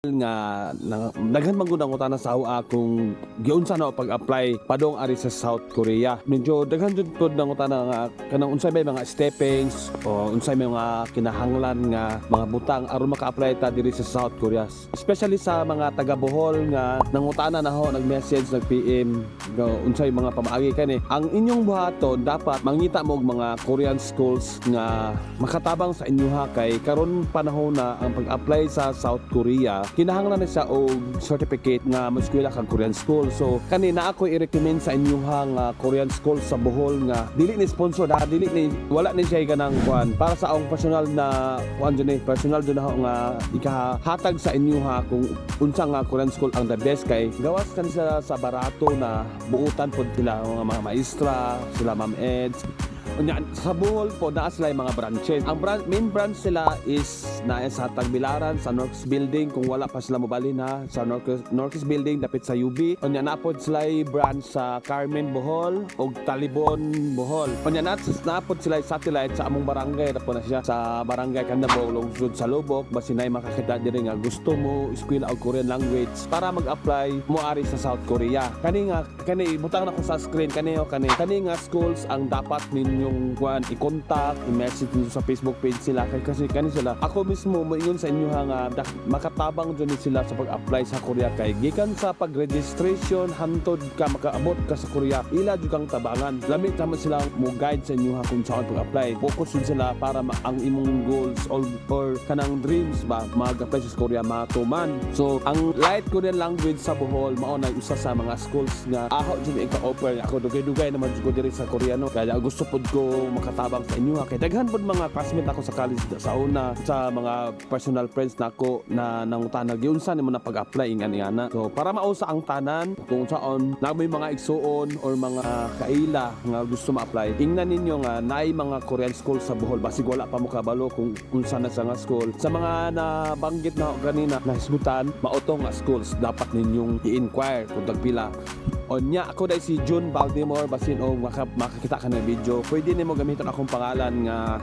daghan man gud ang utana sa akong giunsa na pag-apply padong ari sa South Korea. Medyo daghan jud pod nang utana nga kanang unsay may mga steppings o unsay may mga kinahanglan nga mga butang aron maka-apply ta diri sa South Korea. Especially sa mga taga Bohol nga nangutana na ho nag-message nag-PM nga unsay mga pamaagi kani. Ang inyong buhaton dapat mangita mo og mga Korean schools nga makatabang sa inyo kay karon panahon na ang pag-apply sa South Korea kinahanglan na siya og certificate nga mo-eskwela kang Korean school. So kanina ako i-recommend sa inyo nga Korean school sa Bohol nga dili ni sponsor da dili ni wala ni siya ganang kuan para sa akong personal na kuan jud ni personal jud nga ikahatag sa inyo kung unsa nga Korean school ang the best kay gawas kan sila sa barato na buutan pod sila mga maestra sila ma'am eds. Sa Bohol po, naa sila yung mga branches. Ang main branch sila is na sa Tagbilaran, sa Norks Building, kung wala pa sila mabalin sa Norks Building, dapit sa UB. Unya na po sila yung branch sa Carmen, Bohol, o Talibon, Bohol. Unya na po sila yung satellite sa among barangay. Napo na siya sa barangay Kandabog, lungsod sa Lubok. Basin na yung makakita din nga gusto mo, eskwela o Korean language para mag-apply mo ari sa South Korea. Kani butang na ko sa screen, kani nga schools ang dapat ninyo yung i-contact, i-message nyo sa Facebook page sila kasi sila ako mismo moingon sa inyo nga makatabang dyan sila sa pag-apply sa Korea kay gikan sa pag-registration hantod ka makaabot ka sa Korea ila jud kang tabangan lamit naman sila mo guide sa inyo kung saan pag-apply focus yun sila para ang imong goals or kanang dreams ba mag-apply sa Korea matuman. So ang light Korean language sa Bohol mao na usa sa mga schools nga aho dyan ika-offer ako dugay-dugay naman jud diri sa Koreano kaya gusto pod ko makatabang sa inyo kay daghan pod mga classmate ako sa college sa una sa mga personal friends nako na nangutana giunsa nimo na pag-apply ingana. So para mausa ang tanan kung saon na may mga igsuon or mga kaila nga gusto ma-apply ingnan ninyo nga naay mga Korean school sa Bohol basig wala pa mo kabalo kung unsa na sa nga school sa mga nabanggit na kanina na hisgutan mauto nga schools dapat ninyong i-inquire kung tagpila. Onya ako dai si June Baltimore basin o makakita ka na video pwede nimo gamiton akong pangalan nga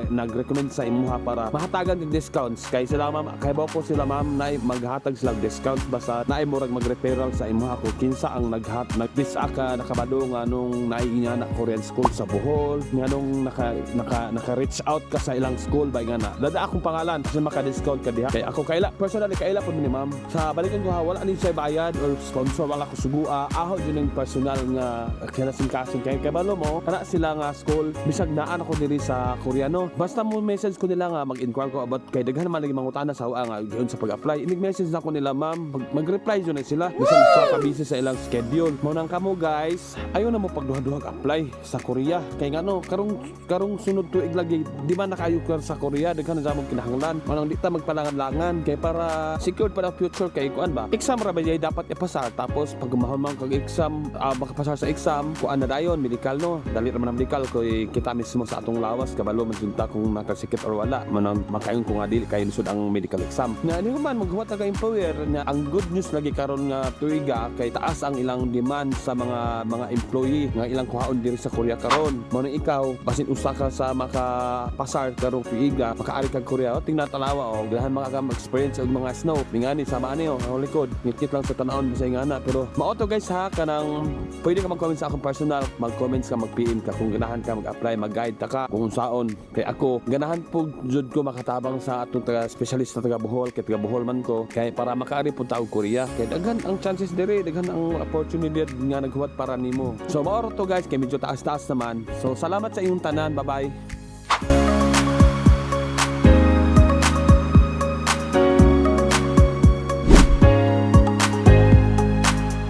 nag-recommend sa imuha para mahatagan ng discounts kay sila ma'am kay po sila ma'am na maghatag sila discounts basta naay murag mag-referral sa imuha ko kinsa ang nag-disa ka nakabado nga nung naiinya na Korean school sa Bohol nga nung naka-reach out ka sa ilang school bay nga na dada akong pangalan kasi maka-discount ka diha kay ako personally kaila pod ni ma'am sa balikan ko wala ni siya bayad or sponsor wala ko sugua aho yun yung personal nga kinasing-kasing kay kabalo mo kana sila nga school bisag naan ako diri sa Koreano basta mo message ko nila nga mag-inquire ko about kay daghan man lagi mangutana sa nga giun sa pag-apply inig message na ko nila ma'am mag-reply yun na sila bisan sa busy sa ilang schedule mo nang kamo guys ayo na mo pagduha-duhag apply sa Korea kay ngano karong sunod tuig lagi di man nakayo ka sa Korea daghan na jamong kinahanglan manang di ta magpalangan-langan kay para secured para future kay kuan ba exam ra ba dapat ipasa tapos pag umahon kag exam makapasar sa exam kuan na dayon medical no dali ra man medical kay kita mismo sa atong lawas kabalo man junta kung nakasikit or wala man makayon ko nga dili kay lisod ang medical exam nga ano man maghuwat ka employer nya ang good news lagi karon nga tuiga kay taas ang ilang demand sa mga employee nga ilang kuhaon diri sa Korea karon mo nang ikaw basin usa ka sa makapasar karong tuiga makaari kag Korea tingnan tanawa ganahan maka-experience og mga snow mingani sama ani ang likod ngit lang sa tanawon bisay ngana pero mao to guys kanang pwede ka mag-comment sa akong personal mag-comments ka mag-PM ka kung ganahan ka mag-apply mag-guide ta ka kung saon kay ako ganahan po jud ko makatabang sa atong taga specialist na taga Bohol kay taga Bohol man ko kay para makaari pud ta og Korea kay daghan ang chances dire daghan ang opportunity nga naghuwat para nimo so mao to guys kay medyo taas-taas naman so salamat sa inyong tanan bye bye.